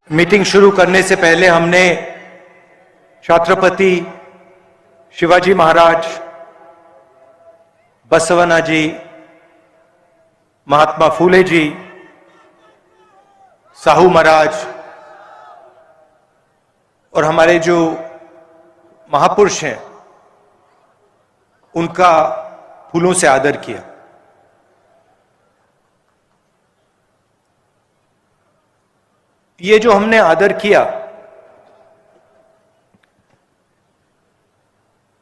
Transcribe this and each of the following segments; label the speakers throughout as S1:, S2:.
S1: Meeting शुरू करने से पहले हमने छत्रपति शिवाजी महाराज, बसवण्णा जी, महात्मा फूले जी, साहू महाराज और हमारे जो महापुरुष हैं उनका फूलों से आदर किया। ये जो हमने आदर किया,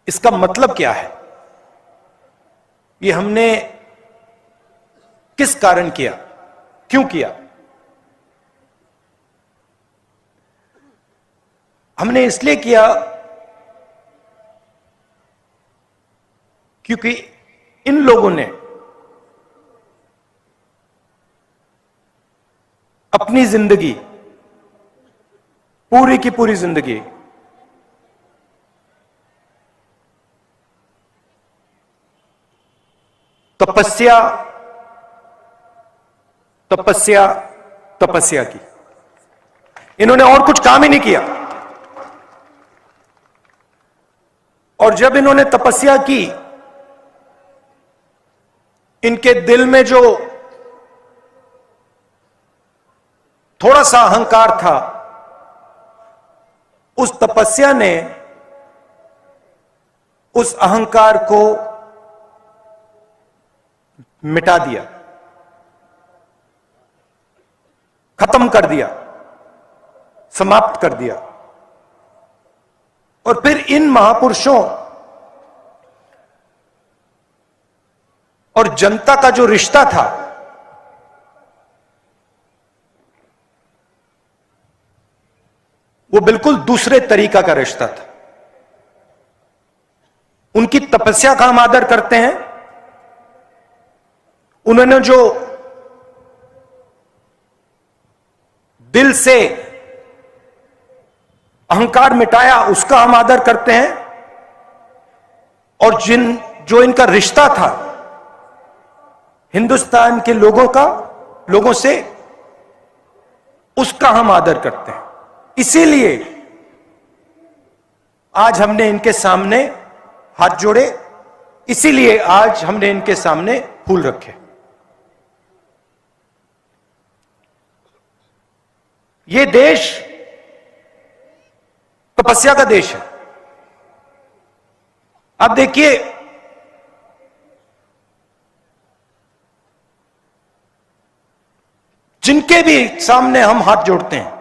S1: इसका मतलब क्या है? ये हमने किस कारण किया, क्यों किया? हमने इसलिए किया क्योंकि इन लोगों ने अपनी जिंदगी, पूरी की पूरी जिंदगी तपस्या तपस्या तपस्या की। इन्होंने और कुछ काम ही नहीं किया। और जब इन्होंने तपस्या की, इनके दिल में जो थोड़ा सा अहंकार था, उस तपस्या ने उस अहंकार को मिटा दिया, खत्म कर दिया, समाप्त कर दिया। और फिर इन महापुरुषों और जनता का जो रिश्ता था, वो बिल्कुल दूसरे तरीका का रिश्ता था। उनकी तपस्या का हम आदर करते हैं। उन्होंने जो दिल से अहंकार मिटाया, उसका हम आदर करते हैं। और जो इनका रिश्ता था हिंदुस्तान के लोगों से, उसका हम आदर करते हैं। इसीलिए आज हमने इनके सामने हाथ जोड़े, इसीलिए आज हमने इनके सामने फूल रखे। ये देश तपस्या का देश है। अब देखिए, जिनके भी सामने हम हाथ जोड़ते हैं,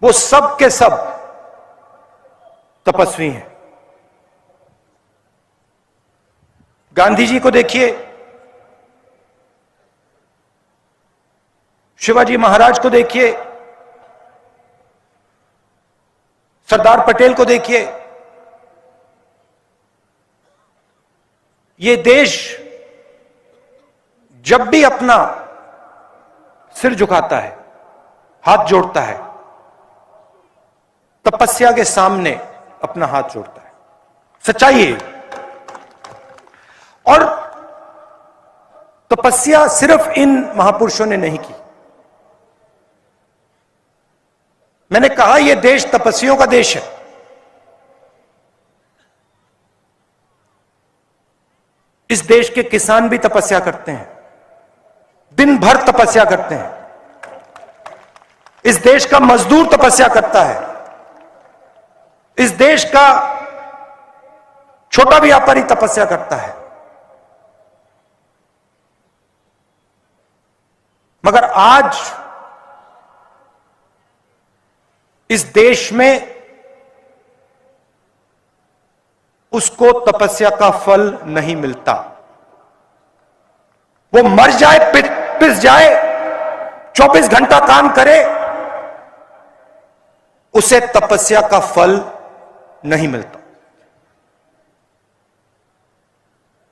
S1: वो सब के सब तपस्वी हैं। गांधी जी को देखिए, शिवाजी महाराज को देखिए, सरदार पटेल को देखिए। ये देश जब भी अपना सिर झुकाता है, हाथ जोड़ता है, तपस्या के सामने अपना हाथ जोड़ता है। सच्चाई है। और तपस्या सिर्फ इन महापुरुषों ने नहीं की। मैंने कहा, यह देश तपस्वियों का देश है। इस देश के किसान भी तपस्या करते हैं, दिन भर तपस्या करते हैं। इस देश का मजदूर तपस्या करता है। इस देश का छोटा व्यापारी तपस्या करता है। मगर आज इस देश में उसको तपस्या का फल नहीं मिलता। वो मर जाए, पिस जाए, 24 घंटा काम करे, उसे तपस्या का फल नहीं मिलता।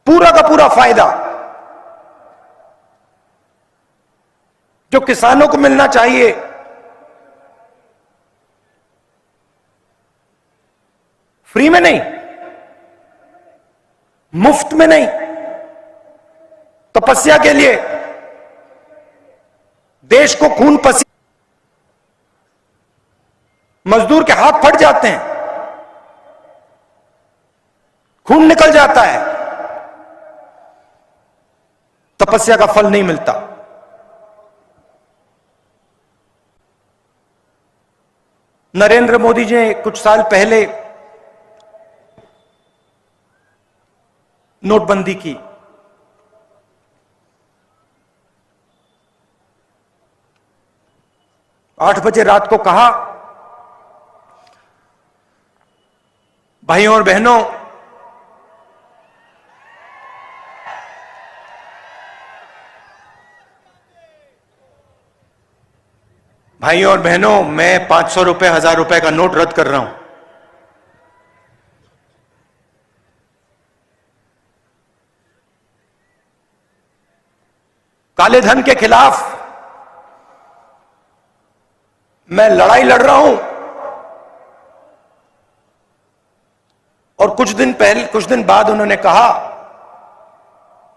S1: पूरा का पूरा फायदा जो किसानों को मिलना चाहिए, फ्री में नहीं, मुफ्त में नहीं, तपस्या के लिए देश को खून पसीने, मजदूर के हाथ फट जाते हैं, खून निकल जाता है, तपस्या का फल नहीं मिलता। नरेंद्र मोदी जी ने कुछ साल पहले नोटबंदी की। आठ बजे रात को कहा, भाइयों और बहनों, भाइयों और बहनों, मैं 500 रुपए, 1000 रुपए का नोट रद्द कर रहा हूं। काले धन के खिलाफ मैं लड़ाई लड़ रहा हूं। और कुछ दिन बाद उन्होंने कहा,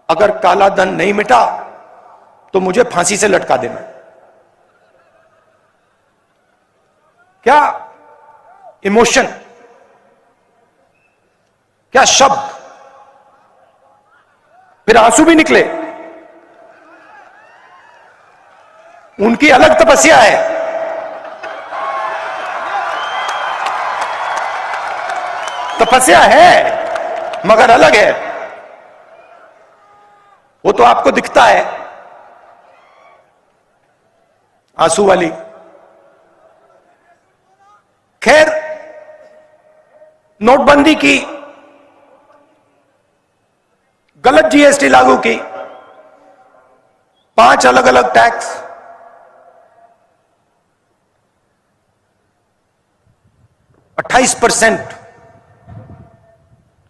S1: अगर काला धन नहीं मिटा तो मुझे फांसी से लटका देना। क्या इमोशन, क्या शब्द, फिर आंसू भी निकले। उनकी अलग तपस्या है, तपस्या है मगर अलग है। वो तो आपको दिखता है आंसू वाली। खैर, नोटबंदी की, गलत जीएसटी लागू की, 5 अलग अलग टैक्स, 28%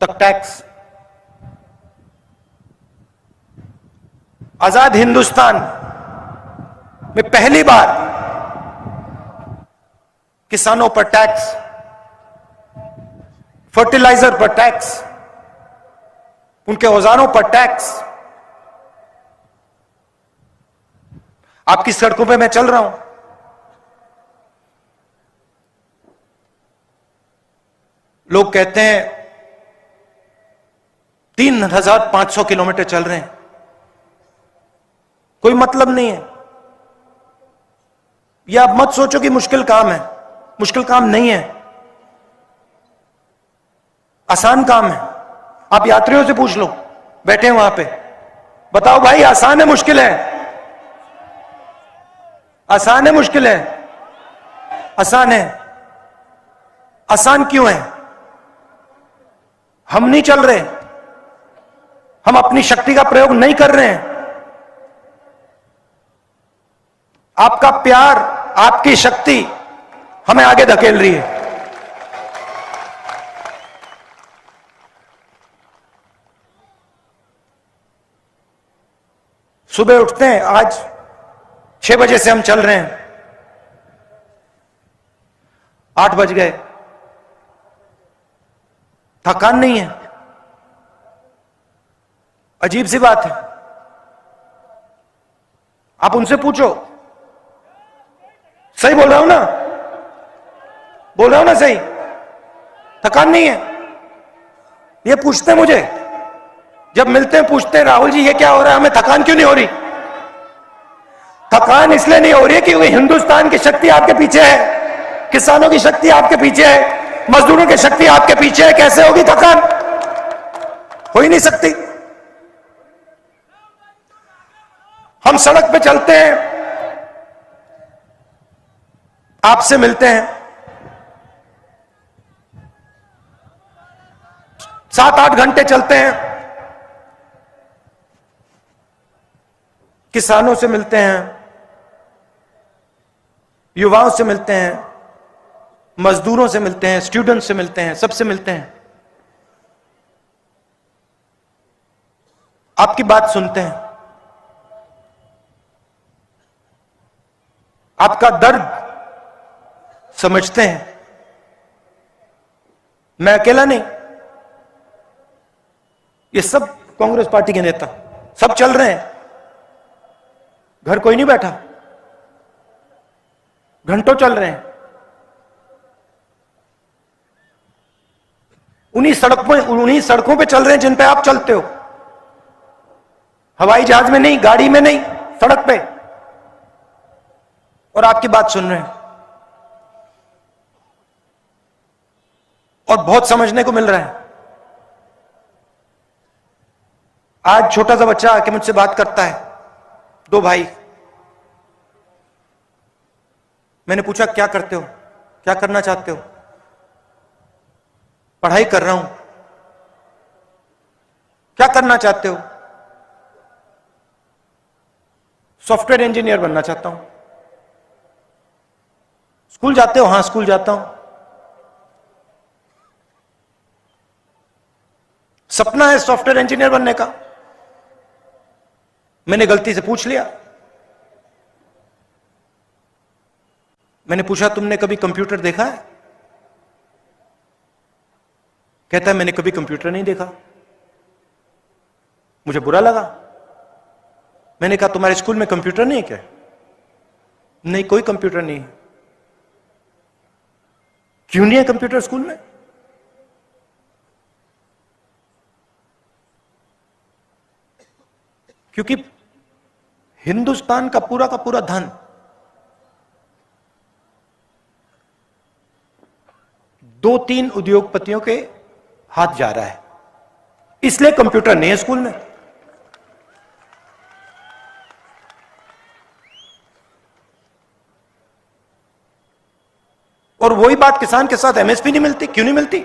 S1: तक टैक्स। आजाद हिंदुस्तान में पहली बार किसानों पर टैक्स, फर्टिलाइजर पर टैक्स, उनके औजारों पर टैक्स। आपकी सड़कों पे मैं चल रहा हूं, लोग कहते हैं 3500 किलोमीटर चल रहे हैं, कोई मतलब नहीं है। यह आप मत सोचो कि मुश्किल काम है, मुश्किल काम नहीं है, आसान काम है। आप यात्रियों से पूछ लो, बैठे हैं वहां पे, बताओ भाई आसान है मुश्किल है? आसान है मुश्किल है? आसान है। आसान क्यों है? हम नहीं चल रहे, हम अपनी शक्ति का प्रयोग नहीं कर रहे हैं। आपका प्यार, आपकी शक्ति हमें आगे धकेल रही है। सुबह उठते हैं, आज 6 बजे से हम चल रहे हैं, 8 बज गए, थकान नहीं है। अजीब सी बात है। आप उनसे पूछो, सही बोल रहा हूं ना? बोल रहा हूं ना सही? थकान नहीं है। ये पूछते हैं मुझे, जब मिलते हैं पूछते हैं, राहुल जी ये क्या हो रहा है, हमें थकान क्यों नहीं हो रही? थकान इसलिए नहीं हो रही है क्योंकि हिंदुस्तान की शक्ति आपके पीछे है, किसानों की शक्ति आपके पीछे है, मजदूरों की शक्ति आपके पीछे है। कैसे होगी थकान? हो ही नहीं सकती। हम सड़क पे चलते हैं, आपसे मिलते हैं, 7-8 घंटे चलते हैं, किसानों से मिलते हैं, युवाओं से मिलते हैं, मजदूरों से मिलते हैं, स्टूडेंट से मिलते हैं, सबसे मिलते हैं, आपकी बात सुनते हैं, आपका दर्द समझते हैं। मैं अकेला नहीं, ये सब कांग्रेस पार्टी के नेता सब चल रहे हैं, घर कोई नहीं बैठा, घंटों चल रहे हैं। उन्हीं सड़कों पे चल रहे हैं जिन पे आप चलते हो। हवाई जहाज में नहीं, गाड़ी में नहीं, सड़क पे। और आपकी बात सुन रहे हैं। और बहुत समझने को मिल रहा है। आज छोटा सा बच्चा आके मुझसे बात करता है, दो भाई। मैंने पूछा क्या करते हो, क्या करना चाहते हो? पढ़ाई कर रहा हूं। क्या करना चाहते हो? सॉफ्टवेयर इंजीनियर बनना चाहता हूं। स्कूल जाते हो? हां, स्कूल जाता हूं। सपना है सॉफ्टवेयर इंजीनियर बनने का। मैंने गलती से पूछ लिया। मैंने पूछा तुमने कभी कंप्यूटर देखा है? कहता है मैंने कभी कंप्यूटर नहीं देखा। मुझे बुरा लगा। मैंने कहा तुम्हारे स्कूल में कंप्यूटर नहीं है क्या? नहीं, कोई कंप्यूटर नहीं है। क्यों नहीं है कंप्यूटर स्कूल में? क्योंकि हिंदुस्तान का पूरा धन दो तीन उद्योगपतियों के हाथ जा रहा है, इसलिए कंप्यूटर नहीं है स्कूल में। और वही बात किसान के साथ एमएसपी नहीं मिलती। क्यों नहीं मिलती?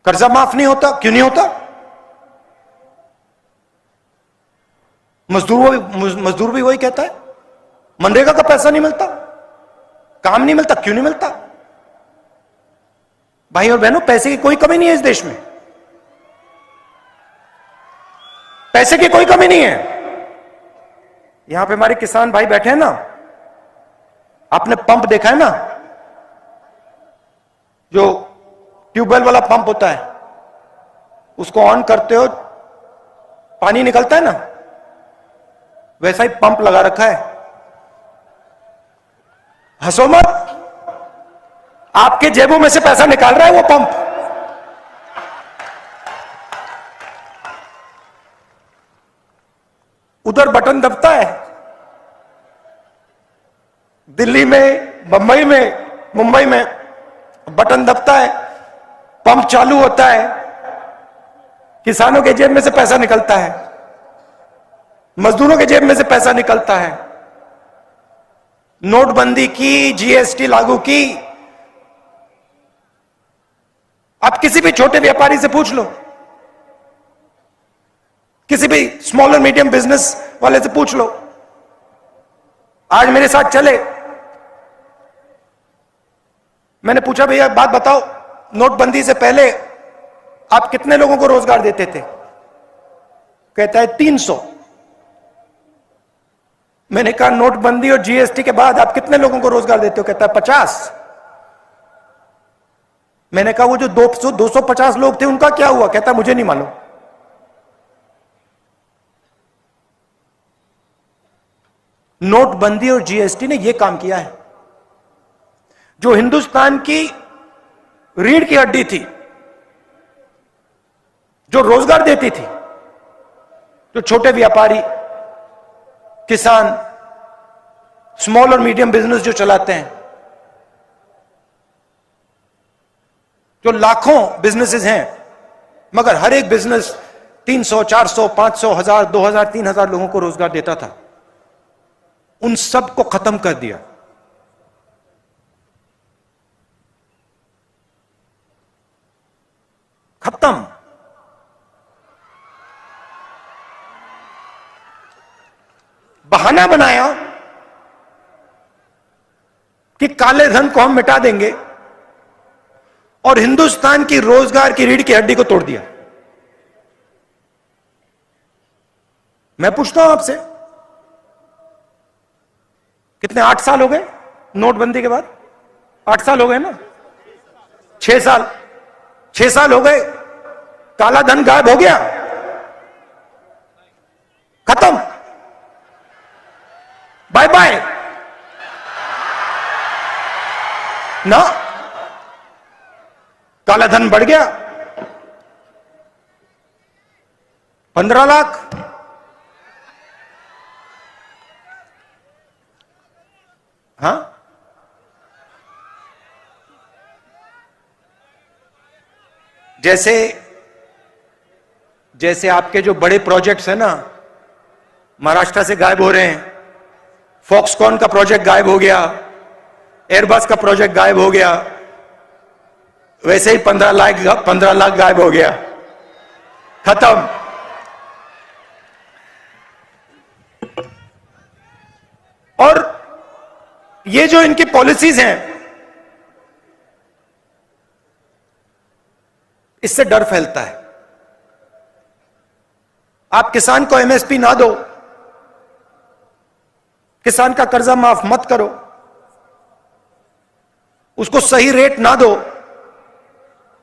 S1: कर्जा माफ नहीं होता। क्यों नहीं होता? मजदूर भी वही कहता है मनरेगा का पैसा नहीं मिलता, काम नहीं मिलता। क्यों नहीं मिलता? भाई और बहनों, पैसे की कोई कमी नहीं है इस देश में। पैसे की कोई कमी नहीं है। यहां पे हमारे किसान भाई बैठे हैं ना, आपने पंप देखा है ना, जो ट्यूबवेल वाला पंप होता है, उसको ऑन करते हो पानी निकलता है ना, वैसा ही पंप लगा रखा है। हंसो मत, आपके जेबों में से पैसा निकाल रहा है वो पंप। उधर बटन दबता है, दिल्ली में, बंबई में, मुंबई में बटन दबता है, पंप चालू होता है, किसानों के जेब में से पैसा निकलता है, मजदूरों के जेब में से पैसा निकलता है। नोटबंदी की, जीएसटी लागू की, आप किसी भी छोटे व्यापारी से पूछ लो, किसी भी स्मॉल और मीडियम बिजनेस वाले से पूछ लो। आज मेरे साथ चले, मैंने पूछा भैया बात बताओ, नोटबंदी से पहले आप कितने लोगों को रोजगार देते थे? कहता है 300। मैंने कहा नोटबंदी और जीएसटी के बाद आप कितने लोगों को रोजगार देते हो? कहता है 50। मैंने कहा वो जो 250 लोग थे उनका क्या हुआ? कहता है मुझे नहीं मालूम। नोटबंदी और जीएसटी ने यह काम किया है। जो हिंदुस्तान की रीढ़ की हड्डी थी, जो रोजगार देती थी, जो छोटे व्यापारी, किसान, स्मॉल और मीडियम बिजनेस जो चलाते हैं, जो लाखों बिजनेसेस हैं, मगर हर एक बिजनेस 300, 400, 500, 1000, 2000, 3000 लोगों को रोजगार देता था, उन सब को खत्म कर दिया। खत्म। बहाना बनाया कि काले धन को हम मिटा देंगे और हिंदुस्तान की रोजगार की रीढ़ की हड्डी को तोड़ दिया। मैं पूछता हूं आपसे, कितने 8 साल हो गए नोटबंदी के बाद? 8 साल हो गए ना? 6 साल, 6 साल हो गए, काला धन गायब हो गया, खत्म। बाय बाय ना। काला धन बढ़ गया 15 लाख। हाँ, जैसे आपके जो बड़े प्रोजेक्ट्स हैं ना, महाराष्ट्र से गायब हो रहे हैं। फॉक्सकॉन का प्रोजेक्ट गायब हो गया, एयरबस का प्रोजेक्ट गायब हो गया, वैसे ही 15 लाख गायब हो गया, खत्म। और ये जो इनकी पॉलिसीज हैं, इससे डर फैलता है। आप किसान को एमएसपी ना दो, किसान का कर्जा माफ मत करो, उसको सही रेट ना दो,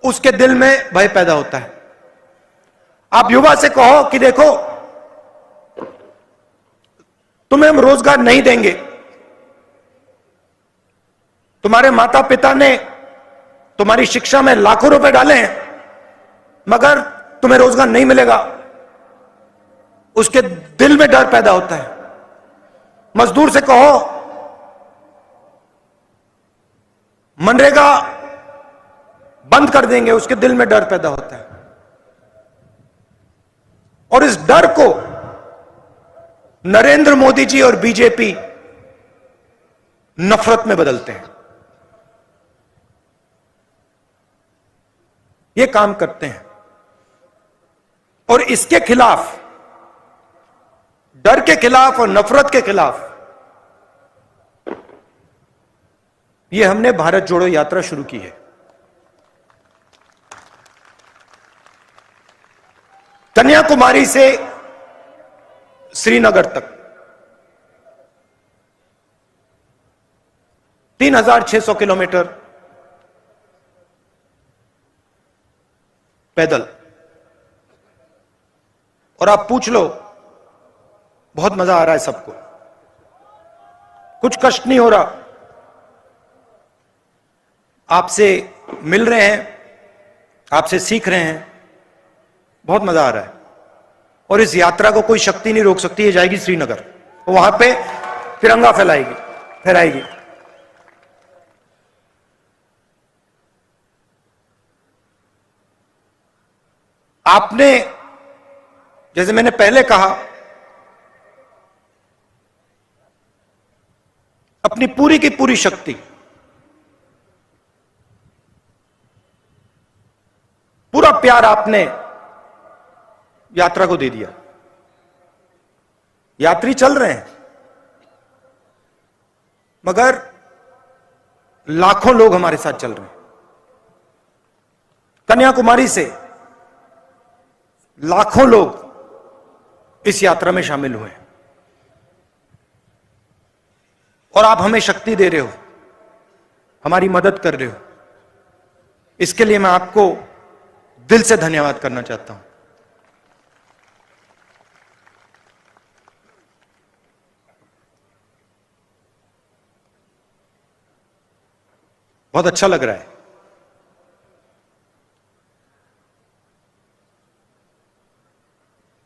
S1: उसके दिल में भय पैदा होता है। आप युवा से कहो कि देखो, तुम्हें हम रोजगार नहीं देंगे, तुम्हारे माता पिता ने तुम्हारी शिक्षा में लाखों रुपए डाले हैं, मगर तुम्हें रोजगार नहीं मिलेगा, उसके दिल में डर पैदा होता है। मजदूर से कहो मनरेगा बंद कर देंगे, उसके दिल में डर पैदा होता है। और इस डर को नरेंद्र मोदी जी और बीजेपी नफरत में बदलते हैं। ये काम करते हैं और इसके खिलाफ, डर के खिलाफ और नफरत के खिलाफ, ये हमने भारत जोड़ो यात्रा शुरू की है। कन्याकुमारी से श्रीनगर तक 3600 किलोमीटर पैदल। और आप पूछ लो, बहुत मजा आ रहा है सबको, कुछ कष्ट नहीं हो रहा। आपसे मिल रहे हैं, आपसे सीख रहे हैं, बहुत मजा आ रहा है। और इस यात्रा को कोई शक्ति नहीं रोक सकती। ये जाएगी श्रीनगर, वहां पे तिरंगा फहराएगी। आपने, जैसे मैंने पहले कहा, अपनी पूरी की पूरी शक्ति, पूरा प्यार आपने यात्रा को दे दिया। यात्री चल रहे हैं, मगर लाखों लोग हमारे साथ चल रहे हैं। कन्याकुमारी से लाखों लोग इस यात्रा में शामिल हुए हैं। और आप हमें शक्ति दे रहे हो, हमारी मदद कर रहे हो। इसके लिए मैं आपको दिल से धन्यवाद करना चाहता हूं। बहुत अच्छा लग रहा है।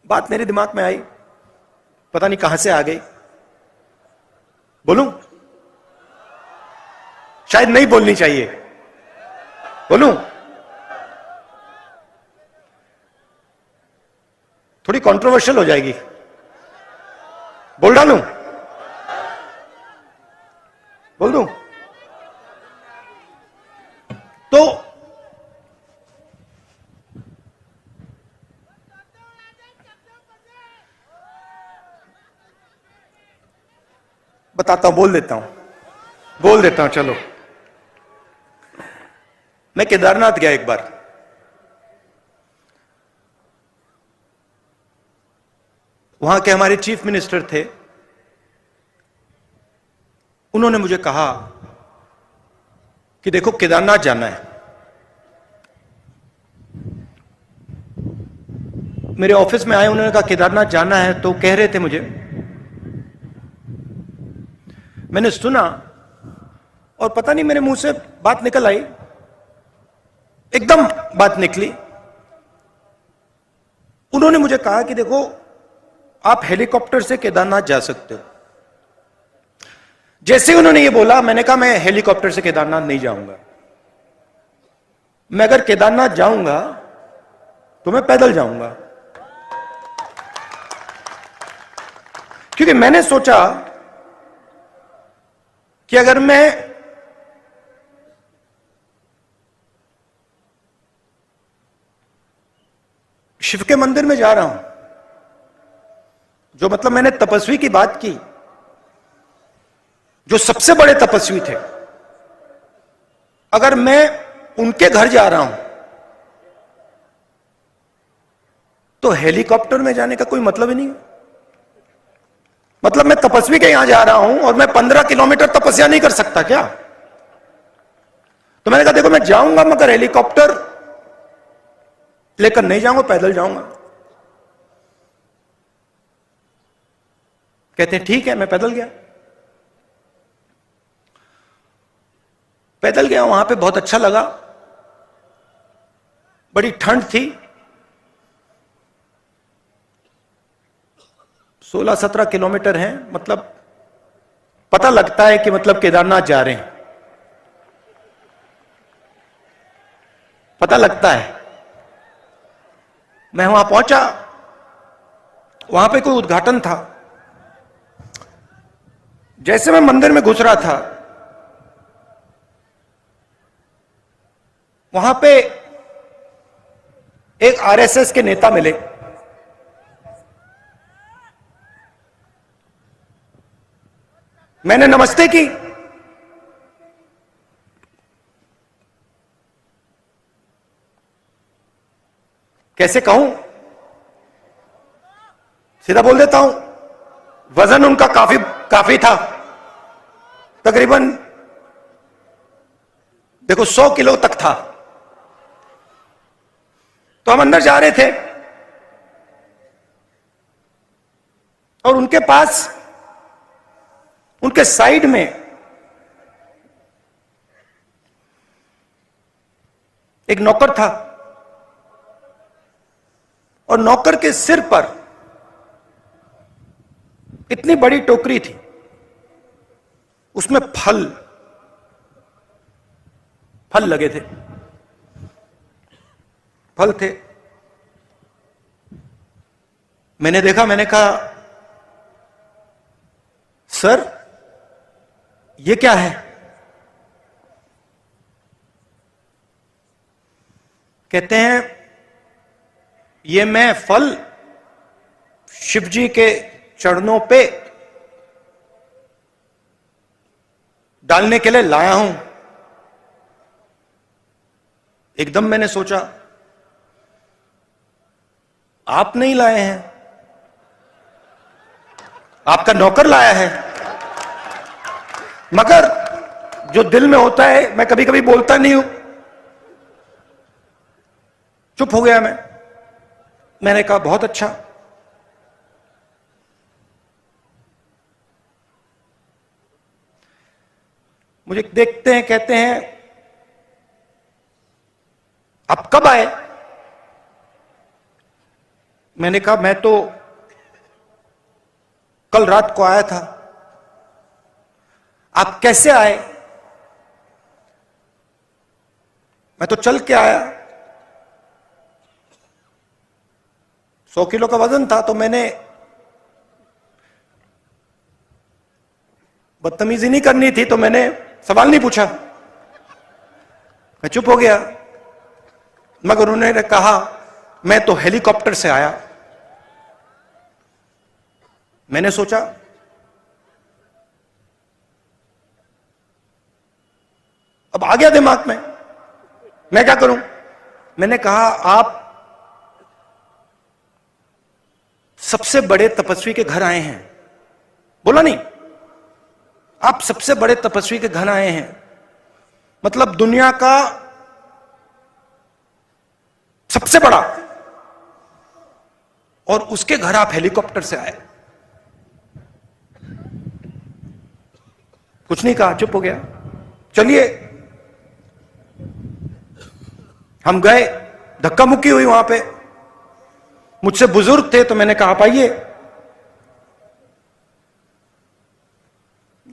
S1: बात मेरे दिमाग में आई, पता नहीं कहां से आ गई। बोलूं? शायद नहीं बोलनी चाहिए। बोलूं? थोड़ी कंट्रोवर्शियल हो जाएगी। बोल डालूं? बोल दूं? तो बताता हूं, बोल देता हूं। चलो, मैं केदारनाथ गया एक बार। वहां के हमारे चीफ मिनिस्टर थे, उन्होंने मुझे कहा कि देखो, केदारनाथ जाना है। मेरे ऑफिस में आए, उन्होंने कहा केदारनाथ जाना है, तो कह रहे थे मुझे मैंने सुना और पता नहीं मेरे मुंह से बात निकल आई, एकदम बात निकली। उन्होंने मुझे कहा कि देखो, आप हेलीकॉप्टर से केदारनाथ जा सकते हो। जैसे ही उन्होंने ये बोला, मैंने कहा मैं हेलीकॉप्टर से केदारनाथ नहीं जाऊंगा। मैं अगर केदारनाथ जाऊंगा तो मैं पैदल जाऊंगा, क्योंकि मैंने सोचा कि अगर मैं शिव के मंदिर में जा रहा हूं, जो मतलब मैंने तपस्वी की बात की, जो सबसे बड़े तपस्वी थे, अगर मैं उनके घर जा रहा हूं तो हेलीकॉप्टर में जाने का कोई मतलब ही नहीं है। मतलब मैं तपस्वी के यहां जा रहा हूं और मैं 15 किलोमीटर तपस्या नहीं कर सकता क्या? तो मैंने कहा देखो, मैं जाऊंगा मगर हेलीकॉप्टर लेकर नहीं जाऊंगा, पैदल जाऊंगा। कहते हैं ठीक है। मैं पैदल गया। पैदल गया, वहां पे बहुत अच्छा लगा। बड़ी ठंड थी। 16-17 किलोमीटर है, मतलब पता लगता है कि मतलब केदारनाथ जा रहे हैं, पता लगता है। मैं वहां पहुंचा, वहां पे कोई उद्घाटन था। जैसे मैं मंदिर में घुस रहा था, वहां पे एक आरएसएस के नेता मिले। मैंने नमस्ते की। कैसे कहूं, सीधा बोल देता हूं, वजन उनका काफी था, तकरीबन देखो 100 किलो तक था। तो हम अंदर जा रहे थे और उनके पास, उनके साइड में एक नौकर था और नौकर के सिर पर इतनी बड़ी टोकरी थी, उसमें फल लगे थे, फल थे। मैंने देखा, मैंने कहा सर ये क्या है? कहते हैं ये मैं फल शिव जी के चरणों पे डालने के लिए लाया हूं। एकदम मैंने सोचा, आप नहीं लाए हैं, आपका नौकर लाया है। मगर जो दिल में होता है, मैं कभी कभी बोलता नहीं हूं। चुप हो गया मैं। मैंने कहा बहुत अच्छा। मुझे देखते हैं, कहते हैं आप कब आए? मैंने कहा मैं तो कल रात को आया था। आप कैसे आए? मैं तो चल के आया। 100 किलो का वजन था, तो मैंने बदतमीजी नहीं करनी थी, तो मैंने सवाल नहीं पूछा। मैं चुप हो गया। मगर उन्होंने कहा मैं तो हेलीकॉप्टर से आया। मैंने सोचा अब आ गया दिमाग में, मैं क्या करूं? मैंने कहा आप सबसे बड़े तपस्वी के घर आए हैं। बोला नहीं, आप सबसे बड़े तपस्वी के घर आए हैं, मतलब दुनिया का सबसे बड़ा, और उसके घर आप हेलीकॉप्टर से आए। कुछ नहीं कहा, चुप हो गया। चलिए, हम गए, धक्का मुक्की हुई वहां पे। मुझसे बुजुर्ग थे तो मैंने कहा आप आइए।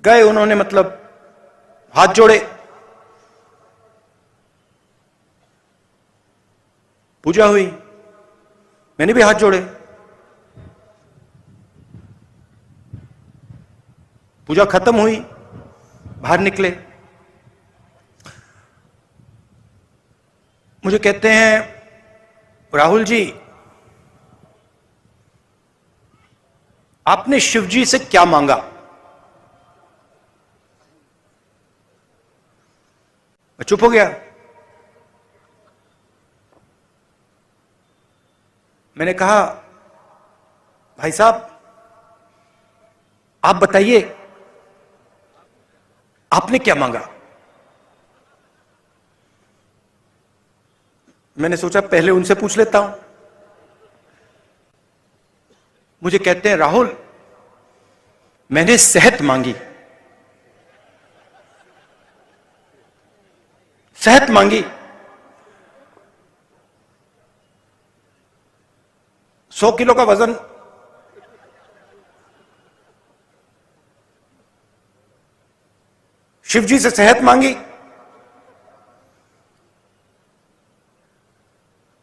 S1: गए, उन्होंने मतलब हाथ जोड़े, पूजा हुई, मैंने भी हाथ जोड़े, पूजा खत्म हुई, बाहर निकले। मुझे कहते हैं राहुल जी, आपने शिव जी से क्या मांगा? मैं चुप हो गया। मैंने कहा भाई साहब आप बताइए आपने क्या मांगा? मैंने सोचा पहले उनसे पूछ लेता हूं। मुझे कहते हैं राहुल मैंने सेहत मांगी, सेहत मांगी। 100 किलो का वजन, शिव जी से सेहत मांगी।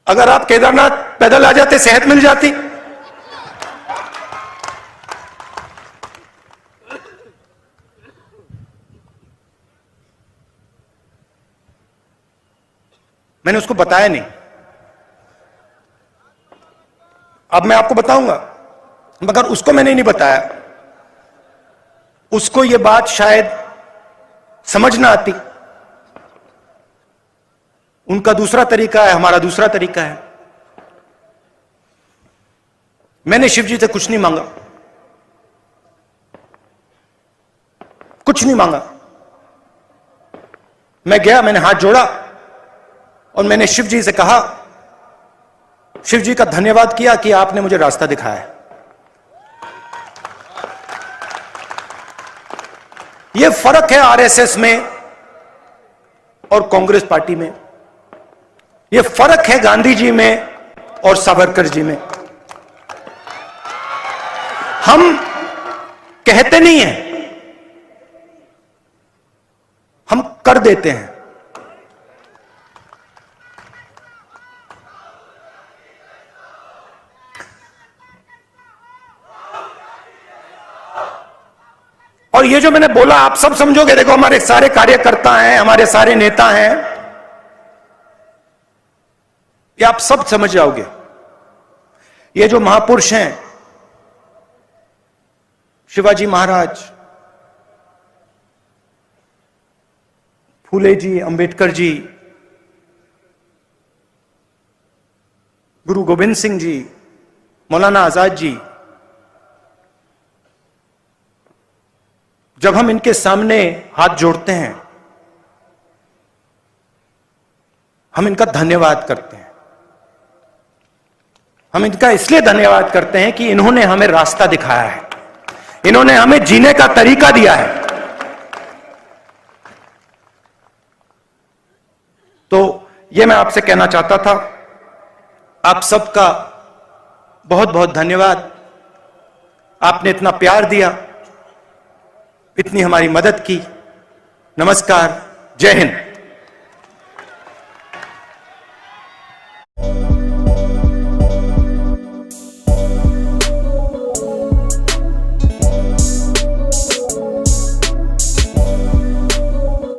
S1: अगर आप केदारनाथ पैदल आ जाते सेहत मिल जाती। मैंने उसको बताया नहीं। अब मैं आपको बताऊंगा, मगर उसको मैंने नहीं बताया। उसको यह बात शायद समझ ना आती। उनका दूसरा तरीका है, हमारा दूसरा तरीका है। मैंने शिव जी से कुछ नहीं मांगा, कुछ नहीं मांगा। मैं गया, मैंने हाथ जोड़ा और मैंने शिव जी से कहा, शिव जी का धन्यवाद किया कि आपने मुझे रास्ता दिखाया है। यह फर्क है आरएसएस में और कांग्रेस पार्टी में। यह फर्क है गांधी जी में और सावरकर जी में। हम कहते नहीं हैं, हम कर देते हैं। और ये जो मैंने बोला आप सब समझोगे। देखो हमारे सारे कार्यकर्ता हैं, हमारे सारे नेता हैं, ये आप सब समझ जाओगे। ये जो महापुरुष हैं, शिवाजी महाराज, फूले जी, अंबेडकर जी, गुरु गोविंद सिंह जी, मौलाना आजाद जी, जब हम इनके सामने हाथ जोड़ते हैं, हम इनका धन्यवाद करते हैं। हम इनका इसलिए धन्यवाद करते हैं कि इन्होंने हमें रास्ता दिखाया है, इन्होंने हमें जीने का तरीका दिया है। तो यह मैं आपसे कहना चाहता था। आप सबका बहुत बहुत धन्यवाद। आपने इतना प्यार दिया, इतनी हमारी मदद की। नमस्कार, जय हिंद।